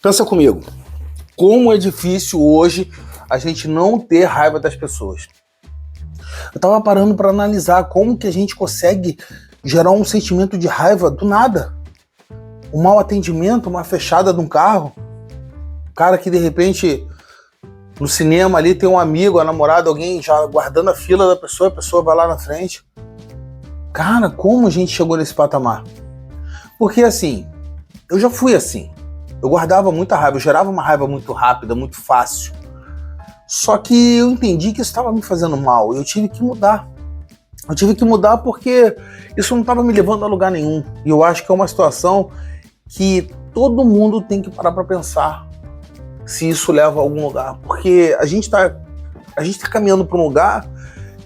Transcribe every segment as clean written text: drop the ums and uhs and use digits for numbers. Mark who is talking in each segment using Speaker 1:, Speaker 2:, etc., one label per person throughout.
Speaker 1: Pensa comigo, como é difícil hoje a gente não ter raiva das pessoas. Eu tava parando para analisar como que a gente consegue gerar um sentimento de raiva do nada. Um mau atendimento, uma fechada de um carro, um cara que de repente no cinema ali tem um amigo, a namorada, alguém já guardando a fila da pessoa, a pessoa vai lá na frente. Cara, como a gente chegou nesse patamar? Porque assim, eu já fui assim. Eu guardava muita raiva, eu gerava uma raiva muito rápida, muito fácil. Só que eu entendi que isso estava me fazendo mal e eu tive que mudar. Eu tive que mudar porque isso não estava me levando a lugar nenhum. E eu acho que é uma situação que todo mundo tem que parar para pensar se isso leva a algum lugar. Porque a gente tá caminhando para um lugar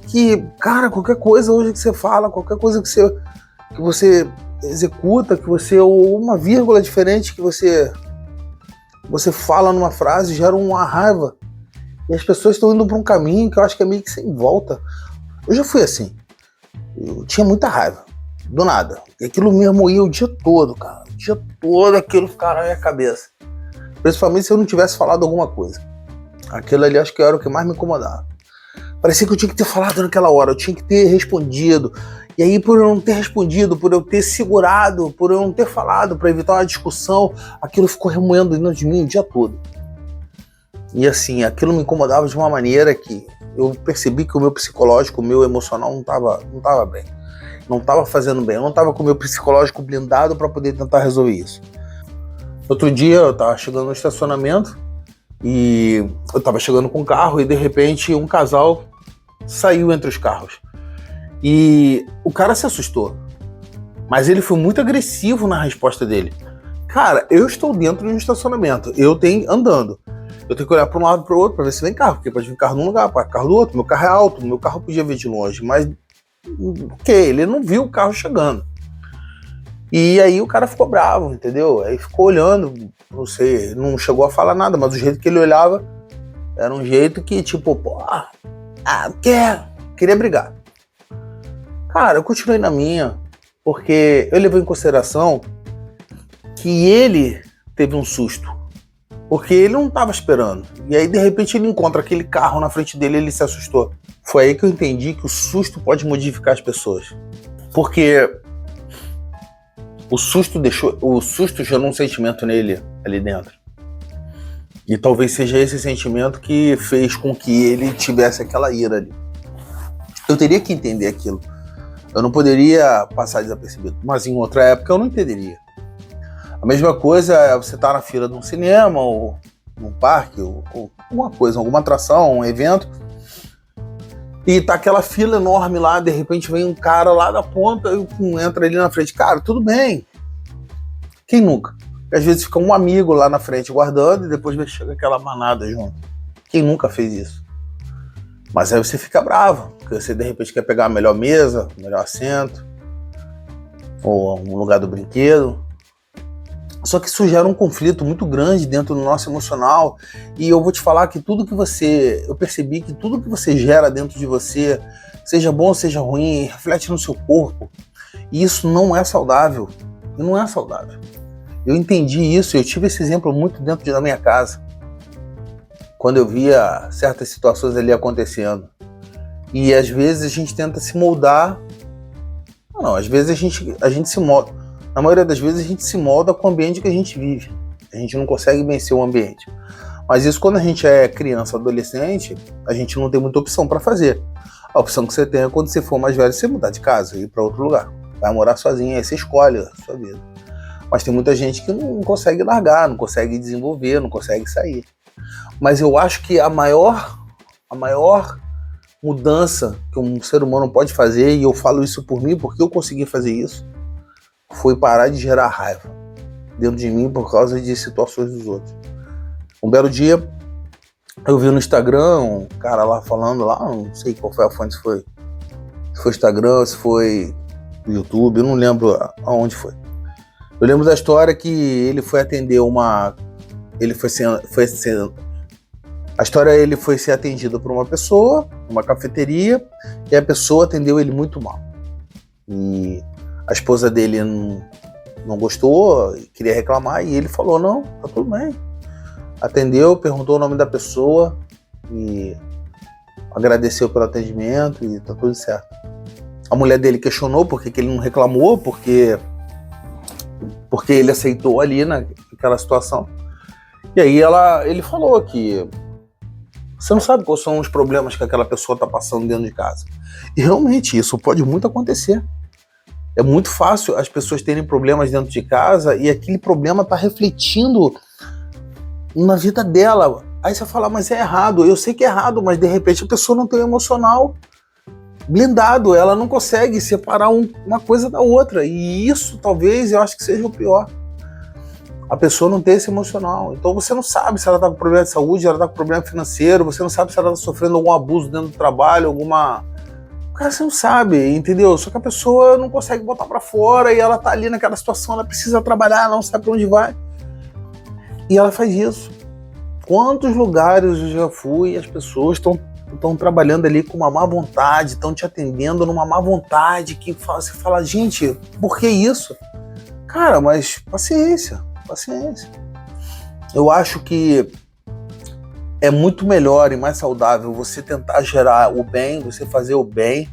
Speaker 1: que, cara, qualquer coisa hoje que você fala, qualquer coisa que você executa, ou uma vírgula diferente que você fala numa frase, gera uma raiva. E as pessoas estão indo para um caminho que eu acho que é meio que sem volta. Eu já fui assim. Eu tinha muita raiva. Do nada. E aquilo me moía o dia todo, cara. O dia todo aquilo ficava na minha cabeça. Principalmente se eu não tivesse falado alguma coisa. Aquilo ali acho que era o que mais me incomodava. Parecia que eu tinha que ter falado naquela hora. Eu tinha que ter respondido. E aí, por eu não ter respondido, por eu ter segurado, por eu não ter falado, para evitar uma discussão, aquilo ficou remoendo dentro de mim o dia todo. E assim, aquilo me incomodava de uma maneira que eu percebi que o meu psicológico, o meu emocional não tava bem. Não tava fazendo bem. Eu não tava com o meu psicológico blindado para poder tentar resolver isso. Outro dia eu tava chegando no estacionamento e eu tava chegando com o carro e de repente um casal saiu entre os carros. E o cara se assustou. Mas ele foi muito agressivo na resposta dele. Cara, eu estou dentro de um estacionamento. Eu tenho andando. Eu tenho que olhar para um lado e para o outro para ver se vem carro. Porque pode vir carro num lugar, carro do outro. Meu carro é alto, meu carro podia vir de longe. Mas, ele não viu o carro chegando. E aí o cara ficou bravo, entendeu? Aí ficou olhando, não sei, não chegou a falar nada. Mas o jeito que ele olhava era um jeito que, tipo, queria brigar. Cara, eu continuei na minha, porque eu levei em consideração que ele teve um susto, porque ele não estava esperando. E aí, de repente, ele encontra aquele carro na frente dele e ele se assustou. Foi aí que eu entendi que o susto pode modificar as pessoas. Porque o susto gerou um sentimento nele, ali dentro. E talvez seja esse sentimento que fez com que ele tivesse aquela ira ali. Eu teria que entender aquilo. Eu não poderia passar desapercebido, mas em outra época eu não entenderia. A mesma coisa é você estar na fila de um cinema, ou num parque, ou alguma coisa, alguma atração, um evento, e tá aquela fila enorme lá, de repente vem um cara lá da ponta e entra ali na frente. Cara, tudo bem. Quem nunca? Às vezes fica um amigo lá na frente guardando e depois chega aquela manada junto. Quem nunca fez isso? Mas aí você fica bravo, porque você de repente quer pegar a melhor mesa, o melhor assento, ou um lugar do brinquedo. Só que isso gera um conflito muito grande dentro do nosso emocional. E eu vou te falar que eu percebi que tudo que você gera dentro de você, seja bom, seja ruim, reflete no seu corpo. E isso não é saudável. E não é saudável. Eu entendi isso, eu tive esse exemplo muito dentro da minha casa. Quando eu via certas situações ali acontecendo. E às vezes a gente tenta se moldar. Não, às vezes a gente se molda. Na maioria das vezes a gente se molda com o ambiente que a gente vive. A gente não consegue vencer o ambiente. Mas isso quando a gente é criança, adolescente, a gente não tem muita opção para fazer. A opção que você tem é quando você for mais velho, você mudar de casa e ir para outro lugar. Vai morar sozinho, aí você escolhe a sua vida. Mas tem muita gente que não consegue largar, não consegue desenvolver, não consegue sair. Mas eu acho que a maior mudança que um ser humano pode fazer, e eu falo isso por mim, porque eu consegui fazer isso, foi parar de gerar raiva dentro de mim por causa de situações dos outros. Um belo dia, eu vi no Instagram um cara lá falando, lá, não sei qual foi a fonte, se foi Instagram, se foi YouTube, eu não lembro aonde foi. Eu lembro da história que ele foi atender ele foi ser atendido por uma pessoa, numa cafeteria, e a pessoa atendeu ele muito mal. E a esposa dele não gostou, queria reclamar, e ele falou, não, tá tudo bem. Atendeu, perguntou o nome da pessoa e agradeceu pelo atendimento e tá tudo certo. A mulher dele questionou por que ele não reclamou, porque ele aceitou ali naquela situação. E aí ele falou que você não sabe quais são os problemas que aquela pessoa está passando dentro de casa. E realmente isso pode muito acontecer. É muito fácil as pessoas terem problemas dentro de casa e aquele problema está refletindo na vida dela. Aí você fala, mas é errado. Eu sei que é errado, mas de repente a pessoa não tem um emocional blindado. Ela não consegue separar uma coisa da outra. E isso talvez eu acho que seja o pior. A pessoa não tem esse emocional. Então você não sabe se ela está com problema de saúde, se ela está com problema financeiro, você não sabe se ela está sofrendo algum abuso dentro do trabalho, alguma... Cara, você não sabe, entendeu? Só que a pessoa não consegue botar pra fora e ela tá ali naquela situação, ela precisa trabalhar, ela não sabe pra onde vai. E ela faz isso. Quantos lugares eu já fui e as pessoas estão trabalhando ali com uma má vontade, estão te atendendo numa má vontade, que você fala, gente, por que isso? Cara, mas paciência. Eu acho que é muito melhor e mais saudável você tentar gerar o bem, você fazer o bem,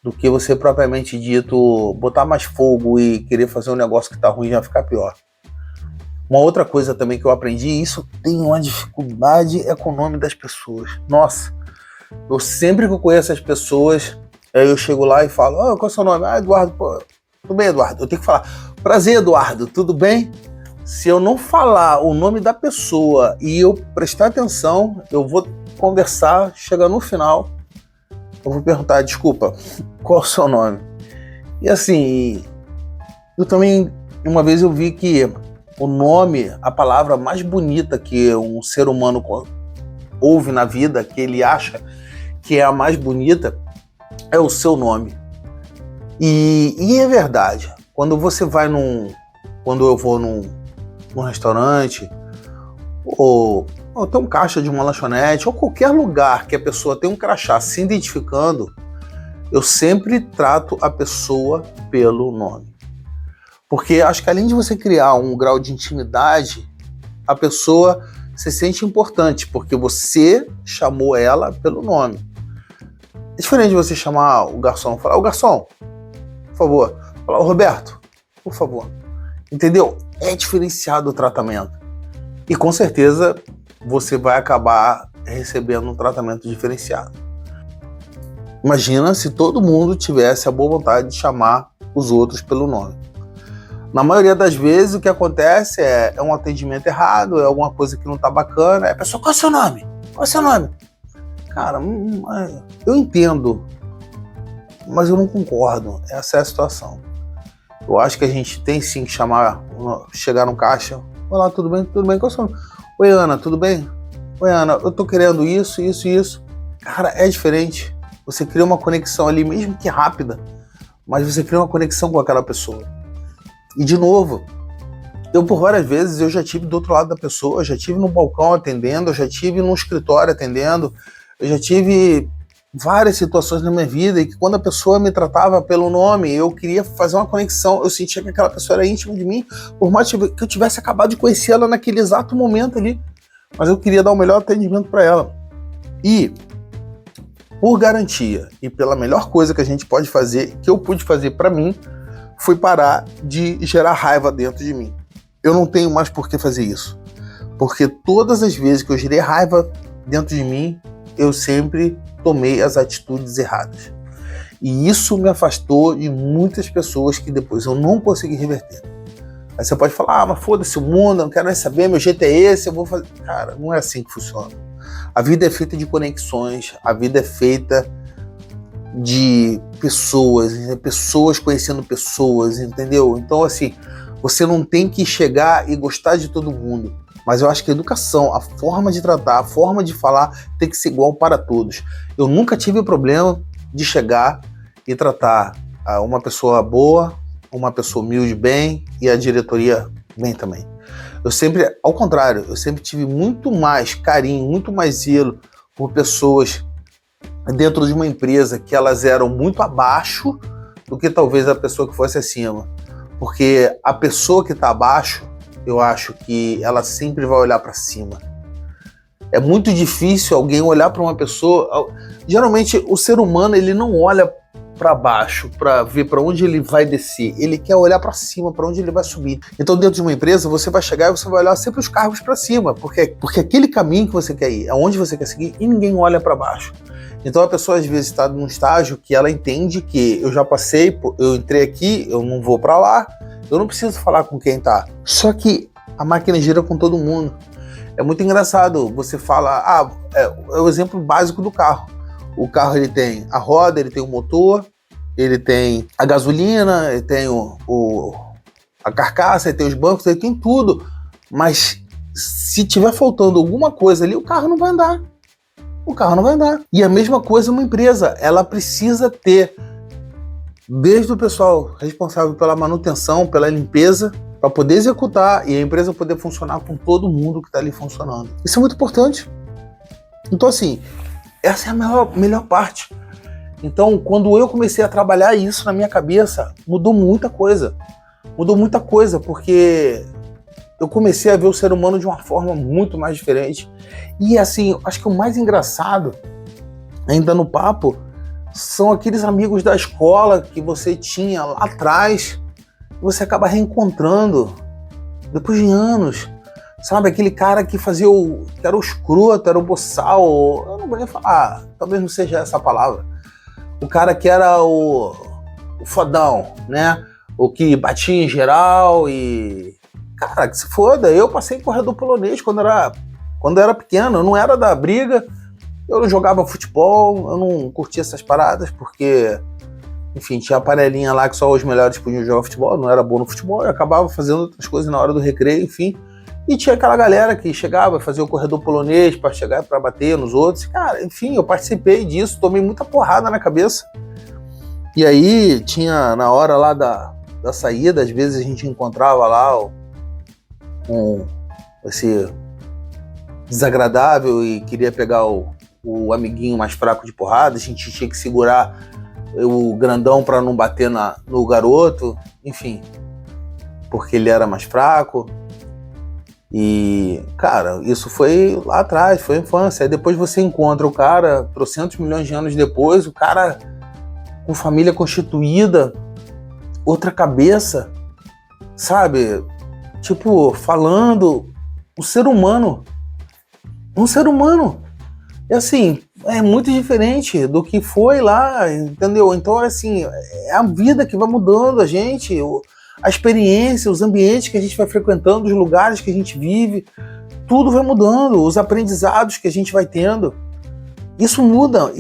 Speaker 1: do que você propriamente dito botar mais fogo e querer fazer um negócio que tá ruim e já ficar pior. Uma outra coisa também que eu aprendi, isso tem uma dificuldade, é com o nome das pessoas. Nossa, eu sempre que eu conheço as pessoas, eu chego lá e falo, qual é o seu nome? Eduardo, pô, tudo bem, Eduardo? Eu tenho que falar, prazer, Eduardo, tudo bem? Se eu não falar o nome da pessoa e eu prestar atenção, eu vou conversar, chegar no final, eu vou perguntar, desculpa, qual é o seu nome? E assim, eu também, uma vez eu vi que o nome, a palavra mais bonita que um ser humano ouve na vida, que ele acha que é a mais bonita, é o seu nome. E é verdade, quando eu vou num restaurante, ou tem um caixa de uma lanchonete, ou qualquer lugar que a pessoa tem um crachá se identificando, eu sempre trato a pessoa pelo nome. Porque acho que além de você criar um grau de intimidade, a pessoa se sente importante, porque você chamou ela pelo nome. É diferente de você chamar o garçom, falar, o garçom, por favor, falar, o Roberto, por favor. Entendeu? É diferenciado o tratamento. E com certeza você vai acabar recebendo um tratamento diferenciado. Imagina se todo mundo tivesse a boa vontade de chamar os outros pelo nome. Na maioria das vezes o que acontece é um atendimento errado, é alguma coisa que não tá bacana. É a pessoa, qual é o seu nome? Qual é o seu nome? Cara, eu entendo, mas eu não concordo. Essa é a situação. Eu acho que a gente tem sim que chegar no caixa. Olá, tudo bem? Tudo bem? Qual é o seu nome? Oi, Ana, tudo bem? Oi, Ana, eu tô querendo isso. Cara, é diferente. Você cria uma conexão ali, mesmo que rápida, mas você cria uma conexão com aquela pessoa. E de novo, eu por várias vezes eu já tive do outro lado da pessoa, eu já tive no balcão atendendo, eu já tive no escritório atendendo, eu já tive várias situações na minha vida e que quando a pessoa me tratava pelo nome, eu queria fazer uma conexão, eu sentia que aquela pessoa era íntima de mim, por mais que eu tivesse acabado de conhecer ela naquele exato momento ali, mas eu queria dar o melhor atendimento para ela. E por garantia e pela melhor coisa que a gente pode fazer, que eu pude fazer para mim, foi parar de gerar raiva dentro de mim. Eu não tenho mais por que fazer isso, porque todas as vezes que eu gerei raiva dentro de mim, eu sempre tomei as atitudes erradas. E isso me afastou de muitas pessoas que depois eu não consegui reverter. Aí você pode falar, mas foda-se o mundo, eu não quero nem saber, meu jeito é esse, eu vou fazer... Cara, não é assim que funciona. A vida é feita de conexões, a vida é feita de pessoas conhecendo pessoas, entendeu? Então, assim, você não tem que chegar e gostar de todo mundo. Mas eu acho que a educação, a forma de tratar, a forma de falar tem que ser igual para todos. Eu nunca tive o problema de chegar e tratar uma pessoa boa, uma pessoa humilde bem e a diretoria bem também. Eu sempre, ao contrário, eu sempre tive muito mais carinho, muito mais zelo por pessoas dentro de uma empresa que elas eram muito abaixo do que talvez a pessoa que fosse acima. Porque a pessoa que está abaixo, eu acho que ela sempre vai olhar para cima. É muito difícil alguém olhar para uma pessoa... Geralmente, o ser humano, ele não olha para baixo para ver para onde ele vai descer. Ele quer olhar para cima, para onde ele vai subir. Então, dentro de uma empresa, você vai chegar e você vai olhar sempre os cargos para cima, porque aquele caminho que você quer ir, é onde você quer seguir, e ninguém olha para baixo. Então, a pessoa, às vezes, está num estágio que ela entende que eu já passei, eu entrei aqui, eu não vou para lá, eu não preciso falar com quem está. Só que a máquina gira com todo mundo. É muito engraçado, você fala, é o exemplo básico do carro. O carro, ele tem a roda, ele tem o motor, ele tem a gasolina, ele tem a carcaça, ele tem os bancos, ele tem tudo. Mas se tiver faltando alguma coisa ali, o carro não vai andar. O carro não vai andar. E a mesma coisa uma empresa, ela precisa ter, desde o pessoal responsável pela manutenção, pela limpeza, para poder executar e a empresa poder funcionar com todo mundo que está ali funcionando. Isso é muito importante. Então, assim, essa é a melhor parte. Então, quando eu comecei a trabalhar isso na minha cabeça, mudou muita coisa. Mudou muita coisa, porque eu comecei a ver o ser humano de uma forma muito mais diferente. E, assim, acho que o mais engraçado, ainda no papo, são aqueles amigos da escola que você tinha lá atrás, você acaba reencontrando depois de anos. Sabe, aquele cara que fazia que era o escroto, era o boçal, eu não vou nem falar, talvez não seja essa a palavra. O cara que era o fodão, né? O que batia em geral e... Cara, que se foda, eu passei em corredor polonês quando eu era pequeno, eu não era da briga, eu não jogava futebol, eu não curtia essas paradas, porque... Enfim, tinha a panelinha lá que só os melhores podiam jogar futebol, não era bom no futebol, eu acabava fazendo outras coisas na hora do recreio, enfim. E tinha aquela galera que chegava, fazia o corredor polonês para chegar para bater nos outros. Cara, enfim, eu participei disso, tomei muita porrada na cabeça. E aí tinha, na hora lá da saída, às vezes a gente encontrava lá esse desagradável e queria pegar o amiguinho mais fraco de porrada, a gente tinha que segurar o grandão para não bater no garoto, enfim, porque ele era mais fraco. E, cara, isso foi lá atrás, foi a infância. Aí depois você encontra o cara, 300 milhões de anos depois, o cara com família constituída, outra cabeça, sabe? Tipo, falando, um ser humano. E assim, é muito diferente do que foi lá, entendeu? Então, assim, é a vida que vai mudando a gente, a experiência, os ambientes que a gente vai frequentando, os lugares que a gente vive, tudo vai mudando, os aprendizados que a gente vai tendo. Isso muda.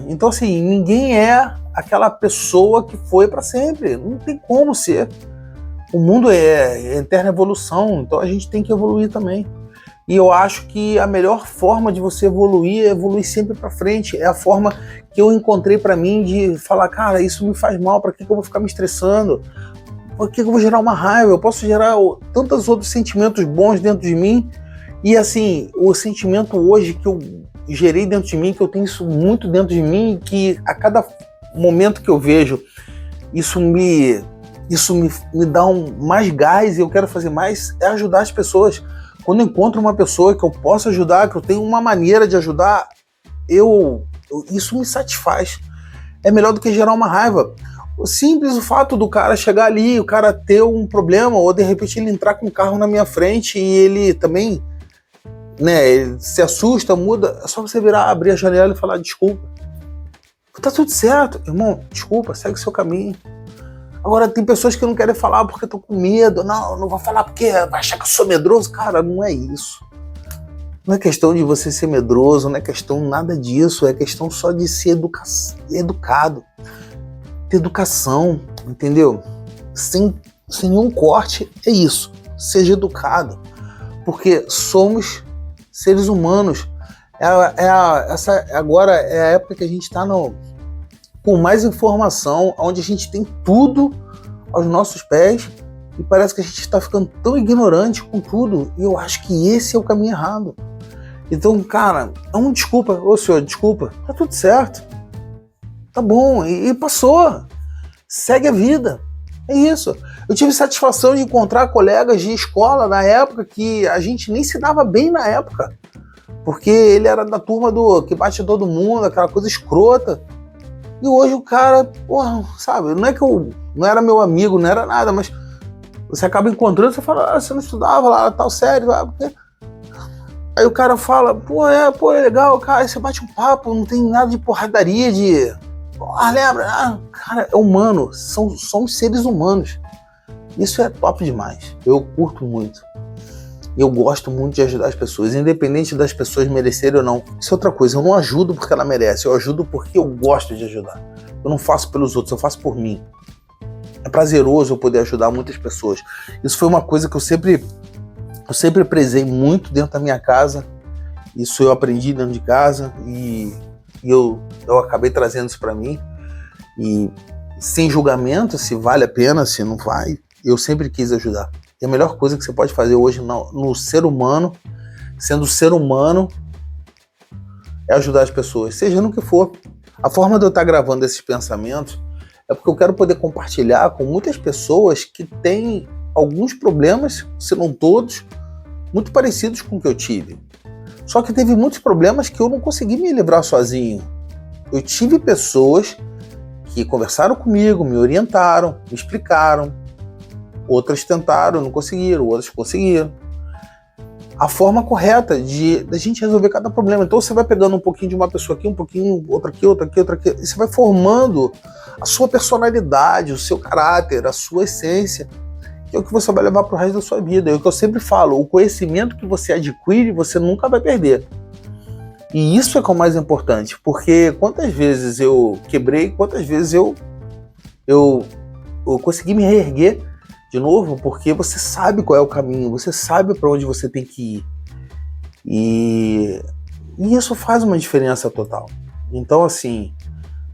Speaker 1: Então, assim, ninguém é aquela pessoa que foi para sempre. Não tem como ser. O mundo é eterna evolução, então a gente tem que evoluir também. E eu acho que a melhor forma de você evoluir é evoluir sempre para frente. É a forma que eu encontrei para mim de falar, cara, isso me faz mal, para que eu vou ficar me estressando? Por que eu vou gerar uma raiva? Eu posso gerar tantos outros sentimentos bons dentro de mim. E assim, o sentimento hoje que eu gerei dentro de mim, que eu tenho isso muito dentro de mim, que a cada momento que eu vejo, isso me dá mais gás e eu quero fazer mais, é ajudar as pessoas. Quando eu encontro uma pessoa que eu posso ajudar, que eu tenho uma maneira de ajudar, isso me satisfaz. É melhor do que gerar uma raiva. O fato do cara chegar ali, o cara ter um problema, ou de repente ele entrar com um carro na minha frente e ele também, né, ele se assusta, muda, é só você virar, abrir a janela e falar desculpa. Tá tudo certo, irmão, desculpa, segue o seu caminho. Agora, tem pessoas que não querem falar porque estão com medo. Não vou falar porque vai achar que eu sou medroso. Cara, não é isso. Não é questão de você ser medroso, não é questão nada disso. É questão só de ser educado. Ter educação, entendeu? Sem nenhum corte, é isso. Seja educado. Porque somos seres humanos. Agora é a época que a gente está com mais informação, onde a gente tem tudo aos nossos pés e parece que a gente está ficando tão ignorante com tudo, e eu acho que esse é o caminho errado. Então, cara, desculpa, ô senhor, desculpa, tá tudo certo, tá bom, e passou, segue a vida, é isso. Eu tive satisfação de encontrar colegas de escola na época que a gente nem se dava bem na época. Porque ele era da turma do que bate todo mundo, aquela coisa escrota. E hoje o cara, porra, sabe, não é que eu não era meu amigo, não era nada, mas você acaba encontrando, você fala, você não estudava lá, tal série, porque... Aí o cara fala, pô, é legal, cara, aí você bate um papo, não tem nada de porradaria, lembra? Cara, é humano, somos seres humanos. Isso é top demais, eu curto muito. Eu gosto muito de ajudar as pessoas, independente das pessoas merecerem ou não. Isso é outra coisa, eu não ajudo porque ela merece, eu ajudo porque eu gosto de ajudar. Eu não faço pelos outros, eu faço por mim. É prazeroso eu poder ajudar muitas pessoas. Isso foi uma coisa que eu sempre prezei muito dentro da minha casa. Isso eu aprendi dentro de casa e eu acabei trazendo isso para mim. E sem julgamento, se vale a pena, se não vai, eu sempre quis ajudar. E a melhor coisa que você pode fazer hoje no ser humano, sendo ser humano, é ajudar as pessoas, seja no que for. A forma de eu estar gravando esses pensamentos é porque eu quero poder compartilhar com muitas pessoas que têm alguns problemas, se não todos, muito parecidos com o que eu tive. Só que teve muitos problemas que eu não consegui me livrar sozinho. Eu tive pessoas que conversaram comigo, me orientaram, me explicaram. Outras tentaram, não conseguiram, outras conseguiram. A forma correta da gente resolver cada problema. Então você vai pegando um pouquinho de uma pessoa aqui, um pouquinho, outra aqui, outra aqui, outra aqui. E você vai formando a sua personalidade, o seu caráter, a sua essência, que é o que você vai levar para o resto da sua vida. É o que eu sempre falo, o conhecimento que você adquire, você nunca vai perder. E isso é que é o mais importante, porque quantas vezes eu quebrei, quantas vezes eu consegui me reerguer de novo, porque você sabe qual é o caminho, você sabe para onde você tem que ir. E isso faz uma diferença total. Então, assim,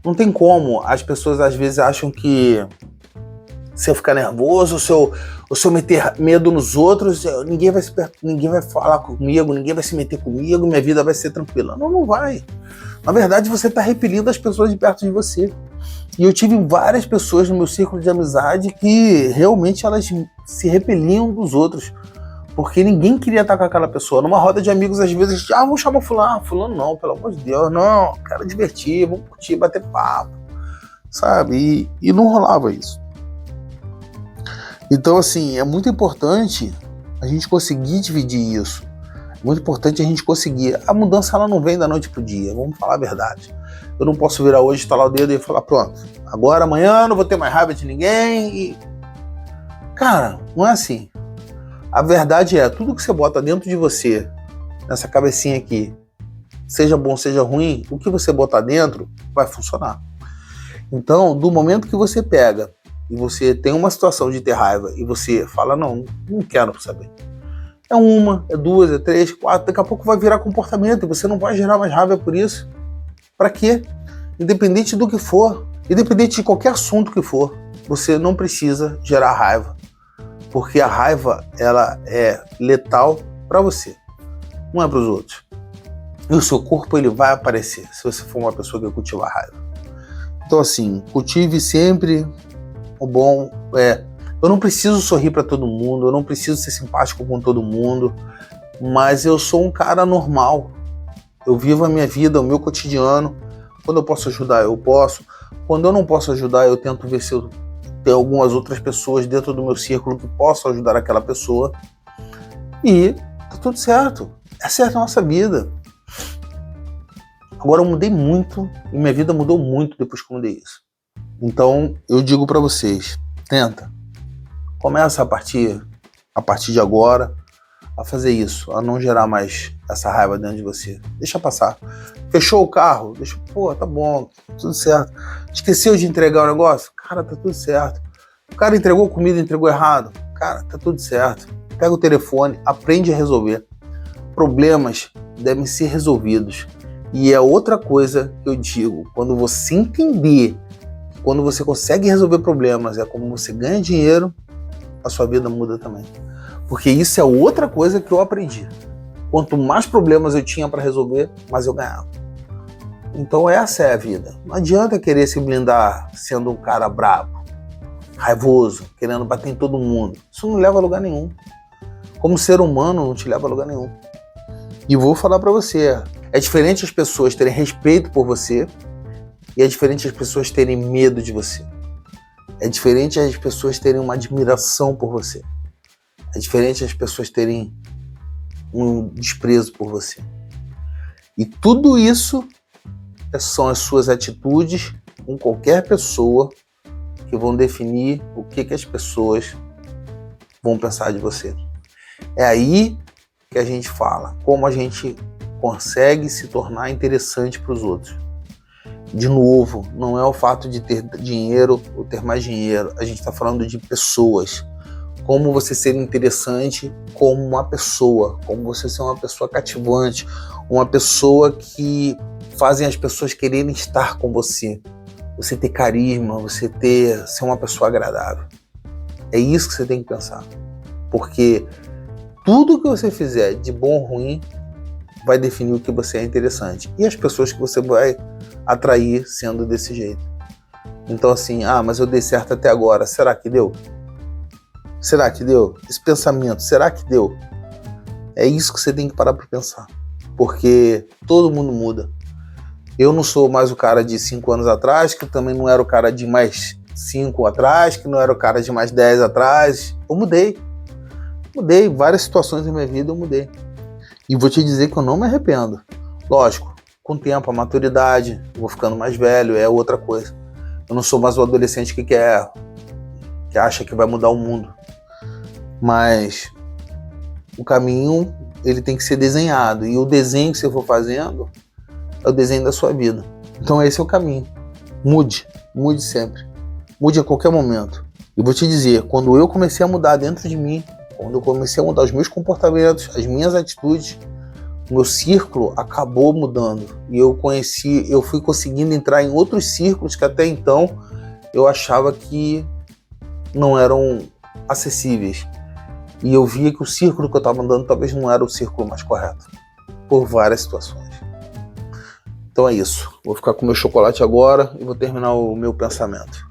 Speaker 1: não tem como. As pessoas às vezes acham que se eu ficar nervoso, se eu meter medo nos outros, ninguém vai falar comigo, ninguém vai se meter comigo, minha vida vai ser tranquila. Não vai. Na verdade, você está repelindo as pessoas de perto de você. E eu tive várias pessoas no meu círculo de amizade que realmente elas se repeliam dos outros, porque ninguém queria estar com aquela pessoa. Numa roda de amigos, às vezes, vamos chamar fulano. Fulano não, pelo amor de Deus, não, quero divertir, vamos curtir, bater papo, sabe? E não rolava isso. Então, assim, é muito importante a gente conseguir dividir isso. É muito importante a gente conseguir. A mudança, ela não vem da noite pro dia, vamos falar a verdade. Eu não posso virar hoje, estalar o dedo e falar, pronto, agora, amanhã, não vou ter mais raiva de ninguém. E... Cara, não é assim. A verdade é, tudo que você bota dentro de você, nessa cabecinha aqui, seja bom, seja ruim, o que você botar dentro vai funcionar. Então, do momento que você pega e você tem uma situação de ter raiva e você fala, não quero saber. É uma, é duas, é três, quatro, daqui a pouco vai virar comportamento e você não vai gerar mais raiva por isso. Pra quê? Independente do que for, independente de qualquer assunto que for, você não precisa gerar raiva. Porque a raiva, ela é letal pra você, não é pros outros. E o seu corpo, ele vai aparecer, se você for uma pessoa que cultiva a raiva. Então, assim, cultive sempre o bom. Eu não preciso sorrir pra todo mundo, eu não preciso ser simpático com todo mundo, mas eu sou um cara normal. Eu vivo a minha vida, o meu cotidiano. Quando eu posso ajudar, eu posso. Quando eu não posso ajudar, eu tento ver se eu tenho algumas outras pessoas dentro do meu círculo que possam ajudar aquela pessoa. E tá tudo certo. Essa é a nossa vida. Agora eu mudei muito e minha vida mudou muito depois que eu mudei isso. Então eu digo pra vocês, tenta. Começa a partir de agora a fazer isso, a não gerar mais essa raiva dentro de você. Deixa passar. Fechou o carro? Deixa, tá bom, tudo certo. Esqueceu de entregar o negócio? Cara, tá tudo certo. O cara entregou comida, entregou errado? Cara, tá tudo certo. Pega o telefone, aprende a resolver. Problemas devem ser resolvidos. E é outra coisa que eu digo, quando você entender, quando você consegue resolver problemas, é como você ganha dinheiro, a sua vida muda também. Porque isso é outra coisa que eu aprendi. Quanto mais problemas eu tinha para resolver, mais eu ganhava. Então essa é a vida. Não adianta querer se blindar sendo um cara brabo. raivoso, querendo bater em todo mundo. Isso não leva a lugar nenhum. Como ser humano, não te leva a lugar nenhum. E vou falar pra você, é diferente as pessoas terem respeito por você e é diferente as pessoas terem medo de você. É diferente as pessoas terem uma admiração por você. É diferente as pessoas terem um desprezo por você. E tudo isso são as suas atitudes com qualquer pessoa que vão definir o que as pessoas vão pensar de você. É aí que a gente fala como a gente consegue se tornar interessante para os outros. De novo, não é o fato de ter dinheiro ou ter mais dinheiro. A gente está falando de pessoas. Como você ser interessante como uma pessoa. Como você ser uma pessoa cativante. Uma pessoa que fazem as pessoas quererem estar com você. Você ter carisma, você ser uma pessoa agradável. É isso que você tem que pensar. Porque tudo que você fizer de bom ou ruim vai definir o que você é interessante. E as pessoas que você vai atrair sendo desse jeito. Então assim, mas eu dei certo até agora. Será que deu? Será que deu? Esse pensamento, será que deu? É isso que você tem que parar para pensar. Porque todo mundo muda. Eu não sou mais o cara de 5 anos atrás, que também não era o cara de mais 5 atrás, que não era o cara de mais 10 atrás. Eu mudei. Mudei. Várias situações da minha vida eu mudei. E vou te dizer que eu não me arrependo. Lógico, com o tempo, a maturidade, eu vou ficando mais velho, é outra coisa. Eu não sou mais o adolescente que acha que vai mudar o mundo. Mas o caminho, ele tem que ser desenhado. E o desenho que você for fazendo é o desenho da sua vida. Então esse é o caminho. Mude sempre. Mude a qualquer momento. E vou te dizer, quando eu comecei a mudar dentro de mim, quando eu comecei a mudar os meus comportamentos, as minhas atitudes, o meu círculo acabou mudando. E eu fui conseguindo entrar em outros círculos que até então eu achava que não eram acessíveis. E eu via que o círculo que eu estava andando talvez não era o círculo mais correto. Por várias situações. Então é isso. Vou ficar com o meu chocolate agora e vou terminar o meu pensamento.